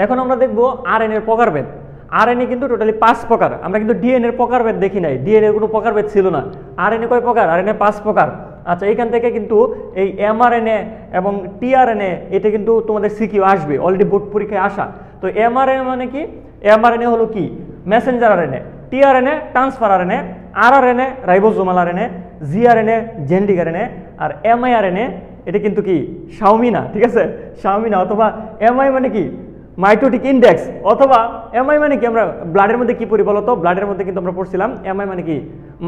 এখন আমরা দেখবো আরএনএ এর প্রকারভেদ। আরএনএ কিন্তু টোটালি 5 প্রকার, আমরা কিন্তু ডিএনএ এর প্রকারভেদ দেখি নাই, ডিএনএ কোনো প্রকারভেদ ছিল না। আরএনএ কয় প্রকার? আরএনএ 5 প্রকার। আচ্ছা, এখান থেকে কিন্তু এই এমআরএনএ এবং টিআরএনএ এটা কিন্তু তোমাদের সিকিউ আসবে, অলরেডি বোর্ড পরীক্ষায় আসা। তো এমআরএনএ মানে কি? এমআরএনএ হলো কি? Messenger RNA, tRNA transfer RNA, rRNA ribosomal RNA, gRNA genetic RNA, আর এমআইআরএনএ এটা কিন্তু কি শাওমি না, ঠিক আছে, শাওমি না। অথবা এমআই মানে কি? মাইটোটিক ইন্ডেক্স, অথবা এমআই মানে কি? আমরা ব্লাডের মধ্যে কি পড়ি বলো তো? ব্লাডের মধ্যে কিন্তু আমরা পড়ছিলাম এমআই মানে কি?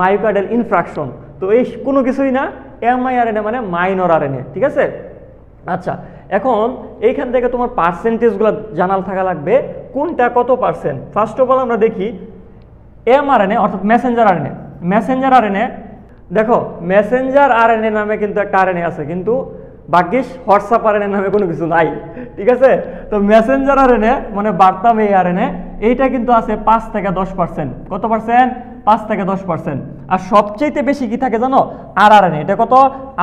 Myocardial infraction. তো এই কোনো কিছুই না, এমআইআরএনএ মানে মাইনর আরএনএ, ঠিক আছে। আচ্ছা, এখন এইখান থেকে তোমার পার্সেন্টেজগুলো জানাল থাকা লাগবে, কোনটা কত পার্সেন্ট। ফার্স্ট অফ অল আমরা দেখি এমআরএনএ অর্থাৎ মেসেঞ্জার আরএনএ। মেসেঞ্জার আরএনএ দেখো, মেসেঞ্জার আরএনএ নামে কিন্তু একটা আরএনএ আছে, কিন্তু ভাগ্যিস হোয়াটসঅ্যাপ আরএনএ নামে কোনো কিছু নাই, ঠিক আছে। তো মেসেঞ্জার আরএনএ মানে বার্তাবাহী আরএনএ, এইটা কিন্তু আছে 5 থেকে 10%। কত পার্সেন্ট? 5 থেকে 10%। আর সবচেয়ে বেশি কি থাকে জানো? আরআরএনএ, এটা কত?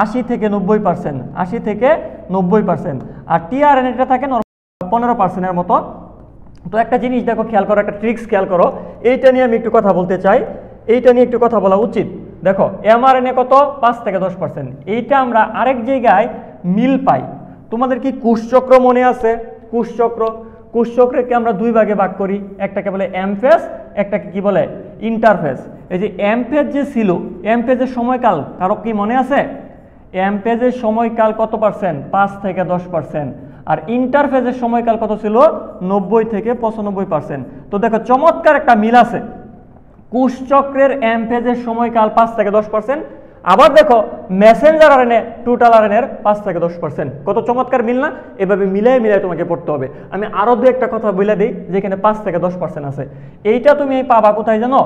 80 থেকে 90%, 80 থেকে 90%। আর টিআরএনএ এটা থাকে 15%-এর মতো। তো একটা জিনিস দেখো, খেয়াল করো, একটা ট্রিক্স খেয়াল করো, এইটা নিয়ে আমি একটু কথা বলতে চাই, এইটা নিয়ে একটু কথা বলা উচিত। দেখো এমআরএনএ কত? 5 থেকে 10%। এইটা আমরা আরেক জায়গায় মিল পাই। তোমাদের কি কোষচক্র মনে আছে? কোষচক্র, কোষচক্রকে আমরা দুই ভাগে ভাগ করি, একটাকে বলে এম ফেজ, একটাকে কি বলে? ইন্টারফেজ। এই যে এম ফেজ যে ছিল, এম ফেজের সময়কাল কারো কি মনে আছে? এম ফেজের সময়কাল কত পার্সেন্ট? 5 থেকে 10%। আর ইন্টারফেজের সময়কাল কত ছিল? 90 থেকে 95%। তো দেখো চমৎকার একটা মিল আছে, কোষচক্রের এম ফেজের সময়কাল 5 থেকে 10%। আবার দেখো মেসেঞ্জার আরএনএ টোটাল আরএনএর 5 থেকে 10%। কত চমৎকার মিল না? এভাবে মিলাই মিলাই তোমাকে পড়তে হবে। আমি আরো দু একটা কথা বলে দিই, যেখানে 5 থেকে 10% আছে। এইটা তুমি পাবা কোথায় জানো?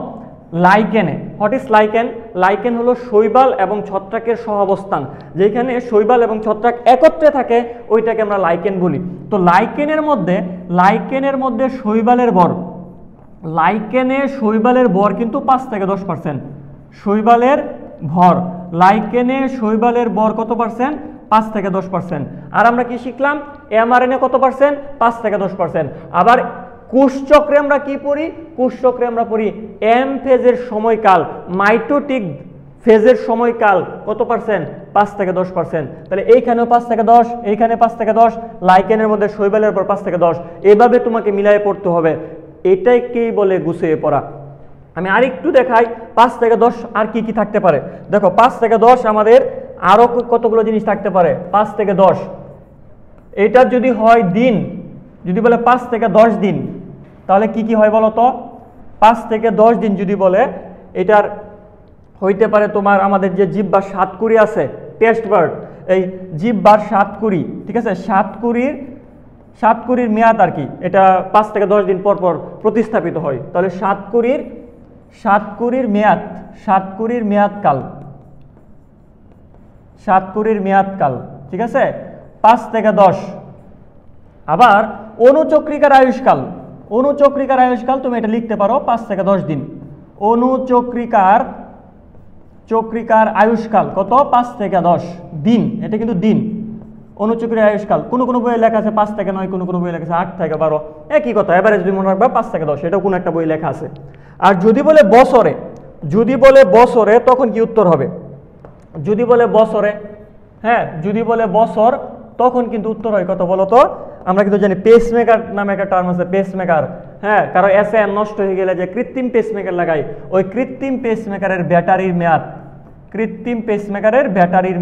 লাইকেনে। What is lichen? লাইকেন হলো শৈবাল এবং ছত্রাকের সহাবস্থান, যেখানে শৈবাল এবং ছত্রাক একত্রে থাকে, ওইটাকে আমরা লাইকেন বলি। তো লাইকেনের মধ্যে শৈবালের ভর, লাইকেনে শৈবালের ভর কিন্তু 5 থেকে 10%। শৈবালের ভর, লাইকেনে শৈবালের ভর কত পার্সেন্ট? 5 থেকে 10%। আর আমরা কি শিখলাম? এমআরএনএ কত পার্সেন্ট? 5 থেকে 10%। আবার কোষচক্রে আমরা কি পড়ি? কোষচক্রে আমরা পড়ি এম ফেজের সময়কাল, মাইটোটিক ফেজের সময়কাল কত পার্সেন্ট? 5 থেকে 10%। তাহলে এইখানেও 5 থেকে 10, এইখানে 5 থেকে 10, লাইকেনের মধ্যে শৈবালের পর 5 থেকে 10, এভাবে তোমাকে মিলিয়ে পড়তে হবে। এটাকেই বলে গুছিয়ে পড়া। আমি আরেকটু দেখাই 5 থেকে 10 আর কি কি থাকতে পারে। দেখো 5 থেকে 10 আমাদের আরো কতগুলো জিনিস থাকতে পারে। 5 থেকে 10 এটা যদি হয় দিন, যদি বলে 5 থেকে 10 দিন, তাহলে কি কি হয় বলো তো? 5 থেকে 10 দিন যদি বলে, এটার হইতে পারে তোমার আমাদের যে জিহ্বার সাতকুড়ি আছে, টেস্ট বার্ড, এই জিহ্বার সাতকুড়ি, ঠিক আছে, সাতকুড়ির মেয়াদ আর কি, এটা 5 থেকে 10 দিন পর পর প্রতিস্থাপিত হয়। তাহলে সাতকুড়ির মেয়াদকাল, ঠিক আছে, 5 থেকে 10। আবার অনুচক্রিকার আয়ুষ্কাল তুমি এটা লিখতে পারো 5 থেকে 10 দিন। চক্রিকার আয়ুষ্কাল কত? 5 থেকে 10 দিন, এটা কিন্তু দিন। অনুচক্রিকার আয়ুষ্কাল কোন বইয়ে লেখা আছে 5 থেকে 9, কোন বইয়ে লেখা আছে 8 থেকে 12, একই কথা, এভারেজ যদি মনে রাখবা 5 থেকে 10, এটাও কোনো একটা বই লেখা আছে। আর যদি বলে বছরে, তখন কি উত্তর হবে? যদি বলে বছর, তখন কিন্তু উত্তর হয় কত বলো তো? আমরা কিন্তু জানি পেসমেকার নামে একটা টার্ম আছে, পেসমেকার। হ্যাঁ, কারো এসএন নষ্ট হয়ে গেলে যে কৃত্রিম পেসমেকার লাগাই, ওই কৃত্রিম পেসমেকারের ব্যাটারির মেয়াদ, কৃত্রিম পেসমেকারের ব্যাটারির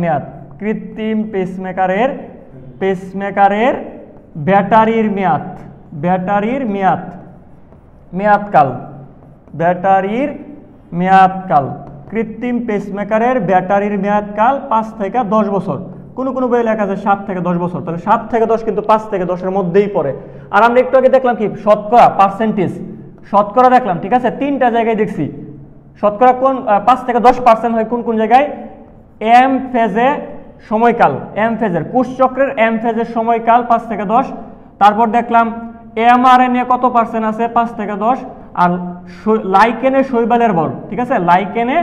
মেয়াদকাল 5 থেকে 10 বছর। কোন বইয়ে লেখা আছে 7 থেকে 10 বছর। তাহলে 7 থেকে 10 কিন্তু 5 থেকে 10-এর মধ্যেই পড়ে। আর আমরা একটু আগে দেখলাম কি শতকরা, পার্সেন্টেজ, শতকরা দেখলাম, ঠিক আছে, 3টা জায়গায় দেখছি শতকরা কোন 5 থেকে 10% হয় কোন জায়গায়? এম ফেজে সময়কাল, এম ফেজের কোষচক্রের এম ফেজের সময়কাল 5 থেকে 10। তারপর দেখলাম এমআরএনএ কত পার্সেন্ট আছে? 5 থেকে 10। আর লাইকেনে শৈবালের ভর, ঠিক আছে, লাইকেনে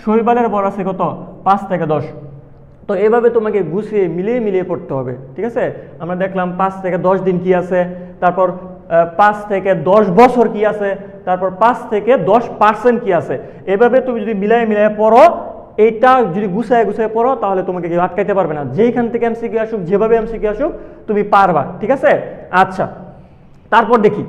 শৈবালের ভর আছে কত? 5 থেকে 10। তো এভাবে তোমাকে গুছিয়ে মিলিয়ে পড়তে হবে, ঠিক আছে। আমরা দেখলাম 5 থেকে 10 দিন কি আছে, তারপর 5 থেকে 10 বছর কি আছে, তারপর 5 থেকে 10% কি আছে। এভাবে তুমি যদি মিলাই পড়ো, এইটা যদি গুছায় পড়ো, তাহলে তোমাকে কেউ আটকাইতে পারবে না। যেইখান থেকে এমসিকিউ আসুক, যেভাবে এমসিকিউ আসুক, তুমি পারবা। ঠিক আছে, আচ্ছা তারপর দেখি